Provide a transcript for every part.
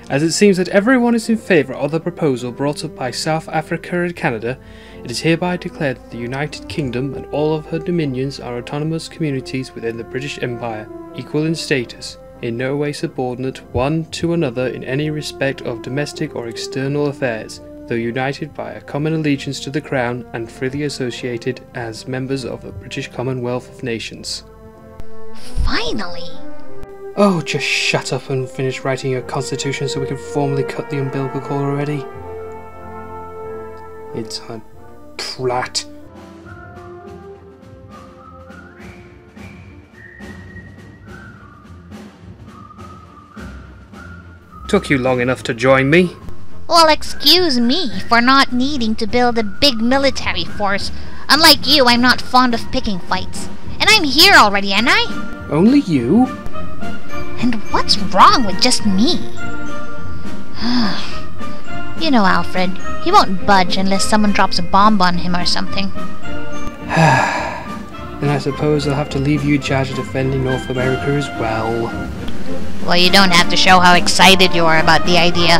As it seems that everyone is in favour of the proposal brought up by South Africa and Canada, it is hereby declared that the United Kingdom and all of her dominions are autonomous communities within the British Empire, equal in status, in no way subordinate one to another in any respect of domestic or external affairs, though united by a common allegiance to the Crown and freely associated as members of the British Commonwealth of Nations. Finally! Oh, just shut up and finish writing your constitution so we can formally cut the umbilical cord already. It's a prat. Took you long enough to join me. Well, excuse me for not needing to build a big military force. Unlike you, I'm not fond of picking fights. And I'm here already, ain't I? Only you? And what's wrong with just me? You know Alfred, he won't budge unless someone drops a bomb on him or something. Then I suppose I'll have to leave you in charge of defending North America as well. Well, you don't have to show how excited you are about the idea.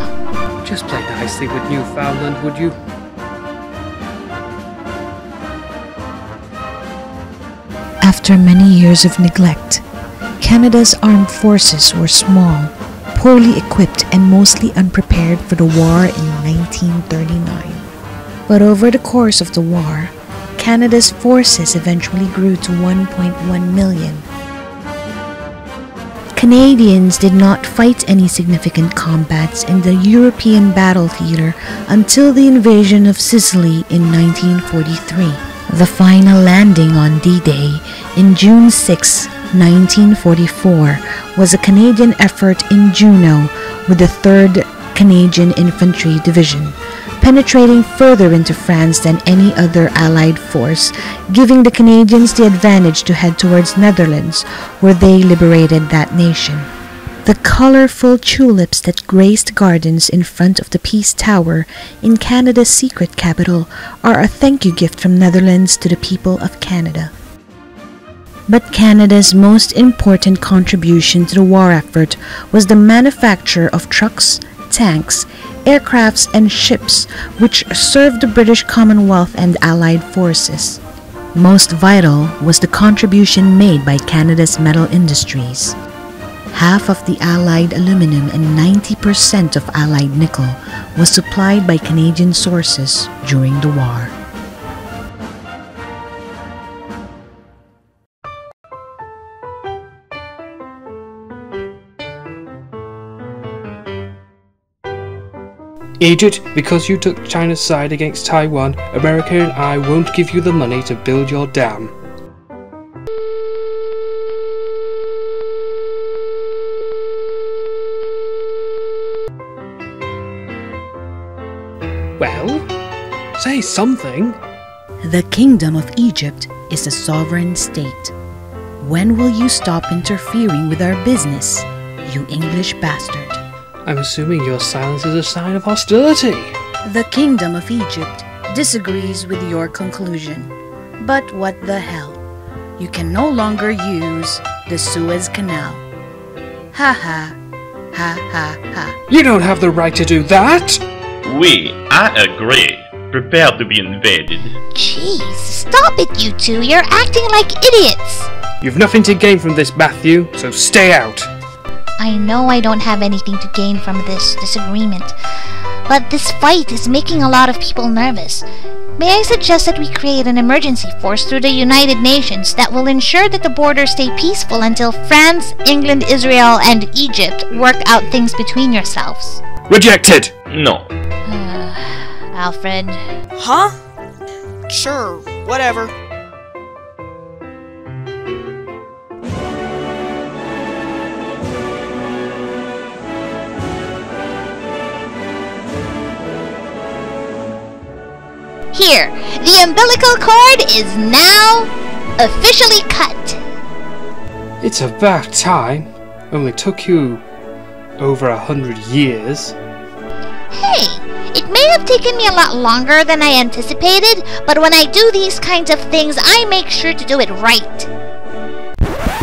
Just play nicely with Newfoundland, would you? After many years of neglect, Canada's armed forces were small, poorly equipped and mostly unprepared for the war in 1939. But over the course of the war, Canada's forces eventually grew to 1.1 million. Canadians did not fight any significant combats in the European battle theater until the invasion of Sicily in 1943. The final landing on D-Day in June 6, 1944 was a Canadian effort in Juno with the 3rd Canadian Infantry Division, penetrating further into France than any other Allied force, giving the Canadians the advantage to head towards Netherlands, where they liberated that nation. The colorful tulips that graced gardens in front of the Peace Tower in Canada's secret capital are a thank you gift from Netherlands to the people of Canada. But Canada's most important contribution to the war effort was the manufacture of trucks, tanks, aircrafts and ships which served the British Commonwealth and Allied forces. Most vital was the contribution made by Canada's metal industries. Half of the Allied aluminum and 90% of Allied nickel was supplied by Canadian sources during the war. Egypt, because you took China's side against Taiwan, America and I won't give you the money to build your dam. Well, say something. The Kingdom of Egypt is a sovereign state. When will you stop interfering with our business, you English bastard? I'm assuming your silence is a sign of hostility. The Kingdom of Egypt disagrees with your conclusion. But what the hell? You can no longer use the Suez Canal. Ha ha. Ha ha ha. You don't have the right to do that! I agree. Prepare to be invaded. Jeez, stop it you two, you're acting like idiots! You've nothing to gain from this, Matthew, so stay out! I know I don't have anything to gain from this disagreement, but this fight is making a lot of people nervous. May I suggest that we create an emergency force through the United Nations that will ensure that the borders stay peaceful until France, England, Israel, and Egypt work out things between yourselves? Rejected! No. Alfred. Huh? Sure, whatever. Here, the umbilical cord is now officially cut. It's about time. Only took you over 100 years. Hey, it may have taken me a lot longer than I anticipated, but when I do these kinds of things, I make sure to do it right.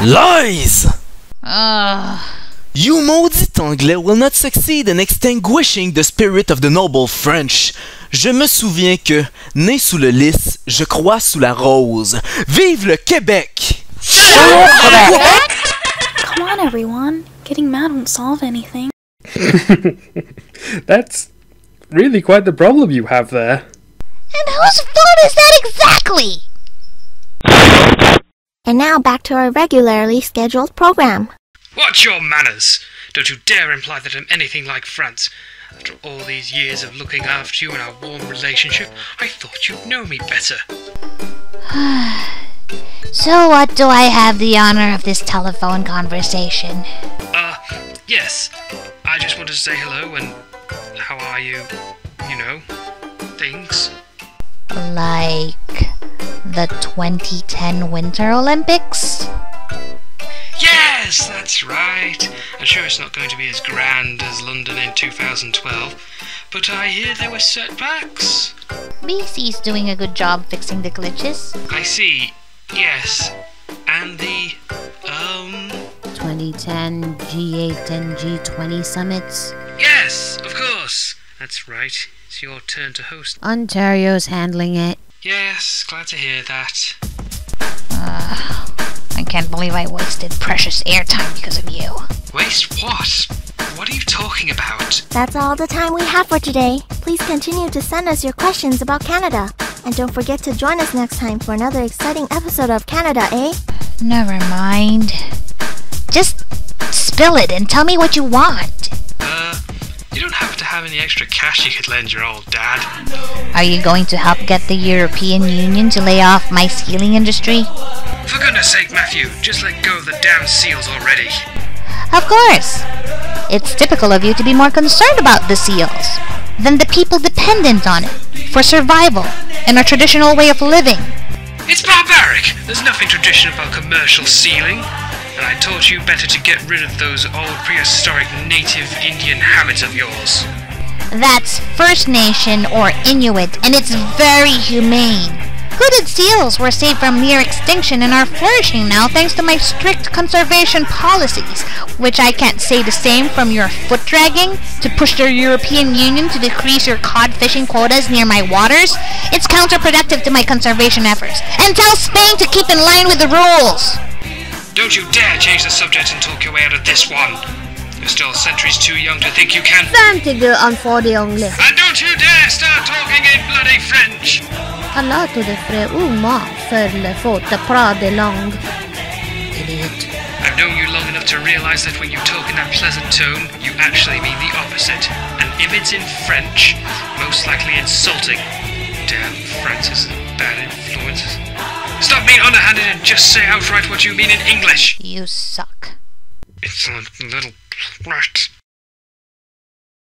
Lies! You maudit anglais will not succeed in extinguishing the spirit of the noble French. Je me souviens que, né sous le lys, je crois sous la rose. Vive le Québec! Come on, everyone. Getting mad won't solve anything. That's really quite the problem you have there. And whose fault is that exactly? And now back to our regularly scheduled program. Watch your manners! Don't you dare imply that I'm anything like France. After all these years of looking after you in our warm relationship, I thought you'd know me better. So what do I have the honor of this telephone conversation? Yes. I just wanted to say hello and how are you? You know, things. Like the 2010 Winter Olympics? Yes, that's right. I'm sure it's not going to be as grand as London in 2012, but I hear there were setbacks. BC's doing a good job fixing the glitches. I see. Yes. And the, 2010 G8 and G20 summits. Yes, of course. That's right. It's your turn to host. Ontario's handling it. Yes, glad to hear that. I can't believe I wasted precious airtime because of you. Waste what? What are you talking about? That's all the time we have for today. Please continue to send us your questions about Canada. And don't forget to join us next time for another exciting episode of Canada, eh? Never mind. Just spill it and tell me what you want. You don't happen to have any extra cash you could lend your old dad? Are you going to help get the European Union to lay off my sealing industry? For goodness sake, Matthew, just let go of the damn seals already. Of course. It's typical of you to be more concerned about the seals than the people dependent on it for survival and our traditional way of living. It's barbaric! There's nothing traditional about commercial sealing. And I taught you better to get rid of those old prehistoric native Indian habits of yours. That's First Nation or Inuit, and it's very humane. Hooded seals were saved from near extinction and are flourishing now thanks to my strict conservation policies, which I can't say the same from your foot dragging to push the European Union to decrease your cod fishing quotas near my waters. It's counterproductive to my conservation efforts. And tell Spain to keep in line with the rules. Don't you dare change the subject and talk your way out of this one. You're still centuries too young to think you can. And don't you dare start talking in bloody French! Idiot. I've known you long enough to realize that when you talk in that pleasant tone, you actually mean the opposite. And if it's in French, most likely insulting. Damn Francis and bad influences. Stop being underhanded and just say outright what you mean in English. You suck. Insolent little brat.